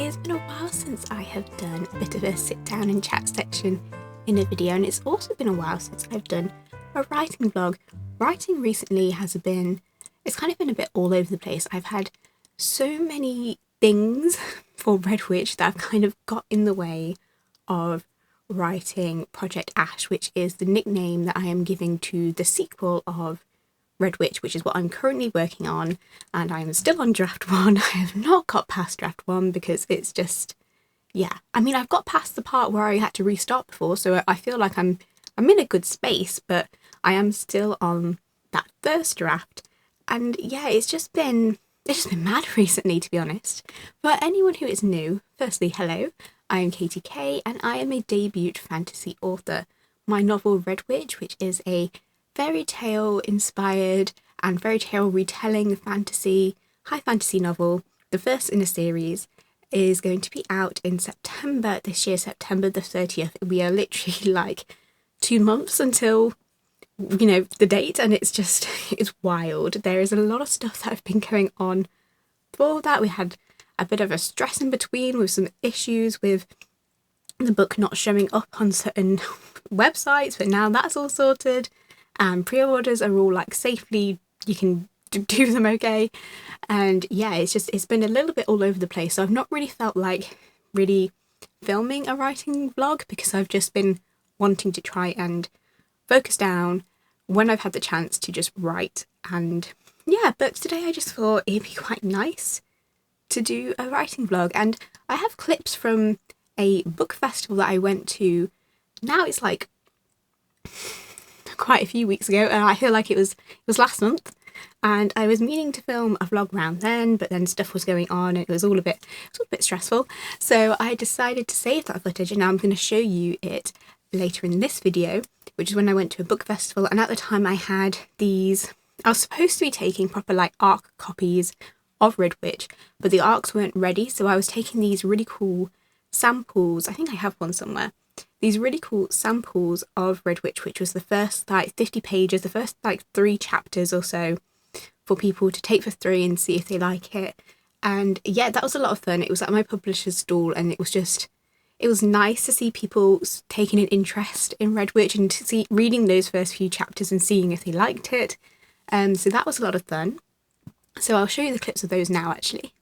it's been a while since I have done a bit of a sit down and chat section in a video, and it's also been a while since I've done a writing vlog. Writing recently it's kind of been a bit all over the place. I've had so many things for Red Witch that have kind of got in the way of writing Project Ash, which is the nickname that I am giving to the sequel of Red Witch, which is what I'm currently working on, and I'm still on draft 1. I have not got past draft 1 because it's just, yeah. I mean, I've got past the part where I had to restart before, so I feel like I'm in a good space, but I am still on that first draft. And yeah, it's just been mad recently, to be honest. For anyone who is new, firstly, hello. I am Katie Kay, and I am a debut fantasy author. My novel Red Witch, which is a fairy tale inspired and fairy tale retelling high fantasy novel, the first in a series, is going to be out in September this year, September the 30th. We are literally like 2 months until, the date, and it's wild. There is a lot of stuff that have been going on for that. We had a bit of a stress in between with some issues with the book not showing up on certain websites, but now that's all sorted. Pre-orders are all like safely, you can do them okay. And yeah, it's been a little bit all over the place. So I've not really felt like really filming a writing vlog because I've just been wanting to try and focus down when I've had the chance to just write. And yeah, but today I just thought it'd be quite nice to do a writing vlog. And I have clips from a book festival that I went to. Now it's like quite a few weeks ago, and I feel like it was last month, and I was meaning to film a vlog round then, but then stuff was going on and it was all a bit stressful, so I decided to save that footage, and now I'm going to show you it later in this video, which is when I went to a book festival. And at the time I was supposed to be taking proper like ARC copies of Red Witch, but the ARCs weren't ready, so I was taking these really cool samples. I think I have one somewhere. These really cool samples of Red Witch, which was the first like 50 pages, the first like 3 chapters or so, for people to take for free and see if they like it. And yeah, that was a lot of fun. It was at my publisher's stall, and it was nice to see people taking an interest in Red Witch and to see reading those first few chapters and seeing if they liked it. So that was a lot of fun. So I'll show you the clips of those now, actually.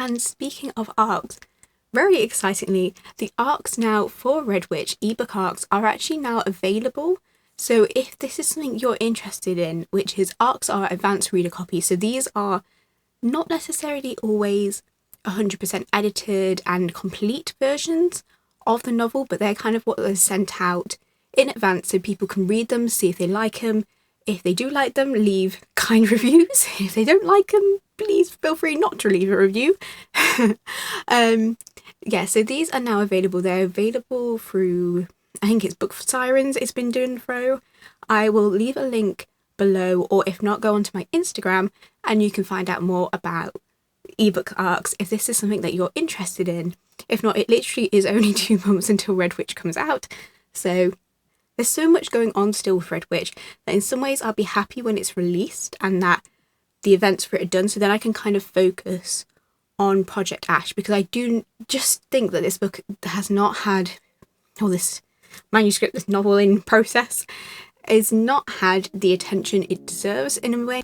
And speaking of ARCs, very excitingly, the ARCs now for Red Witch, ebook ARCs, are actually now available. So if this is something you're interested in, which is ARCs are advanced reader copies, so these are not necessarily always 100% edited and complete versions of the novel, but they're kind of what are sent out in advance so people can read them, see if they like them. If they do like them, leave kind reviews. If they don't like them, please feel free not to leave a review. Yeah, so these are now available. They're available through, I think it's Book for Sirens it's been doing through. I will leave a link below, or if not, go onto my Instagram and you can find out more about ebook ARCs if this is something that you're interested in. If not, it literally is only 2 months until Red Witch comes out. So there's so much going on still with Red Witch that in some ways I'll be happy when it's released and that the events for it are done, so then I can kind of focus on Project Ash, because I do just think that this book has not had, or this manuscript, this novel in process, has not had the attention it deserves in a way.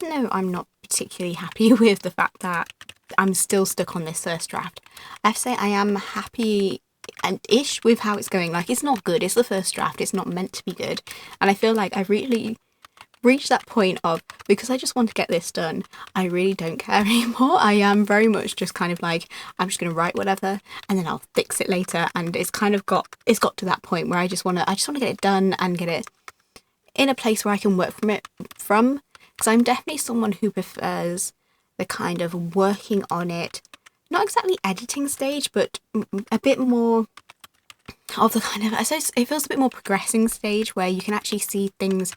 even though I'm not particularly happy with the fact that I'm still stuck on this first draft, I have to say I am happy and ish with how it's going. Like, it's not good, it's the first draft, it's not meant to be good, and I feel like I've really reached that point of, because I just want to get this done, I really don't care anymore. I am very much just kind of like, I'm just going to write whatever and then I'll fix it later, and it's got to that point where I just want to get it done and get it in a place where I can work from, because I'm definitely someone who prefers the kind of working on it, not exactly editing stage, but a bit more of the kind of, I suppose it feels a bit more progressing stage where you can actually see things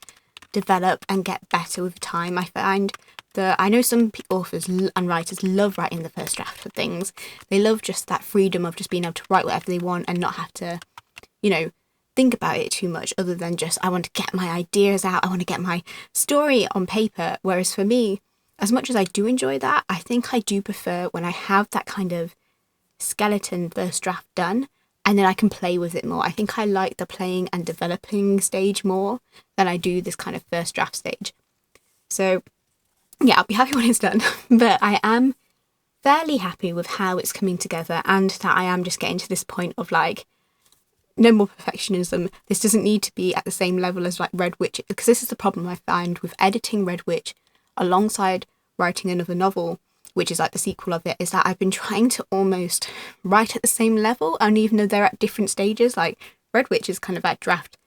develop and get better with time. I find that I know some authors and writers love writing the first draft of things. They love just that freedom of just being able to write whatever they want and not have to, think about it too much, other than just, I want to get my ideas out, I want to get my story on paper. Whereas for me, as much as I do enjoy that, I think I do prefer when I have that kind of skeleton first draft done, and then I can play with it more. I think I like the playing and developing stage more than I do this kind of first draft stage. So yeah, I'll be happy when it's done. But I am fairly happy with how it's coming together, and that I am just getting to this point of like, no more perfectionism. This doesn't need to be at the same level as like Red Witch, because this is the problem I find with editing Red Witch alongside writing another novel, which is like the sequel of it, is that I've been trying to almost write at the same level, and even though they're at different stages, like Red Witch is kind of at draft,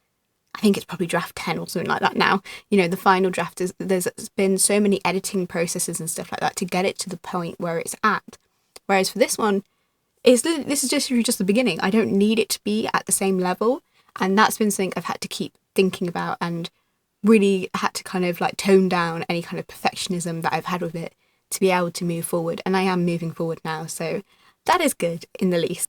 I think it's probably draft 10 or something like that now. The final draft is, there's been so many editing processes and stuff like that to get it to the point where it's at. Whereas for this one, this is just the beginning. I don't need it to be at the same level, and that's been something I've had to keep thinking about, and really had to kind of like tone down any kind of perfectionism that I've had with it to be able to move forward. And I am moving forward now, so that is good in the least.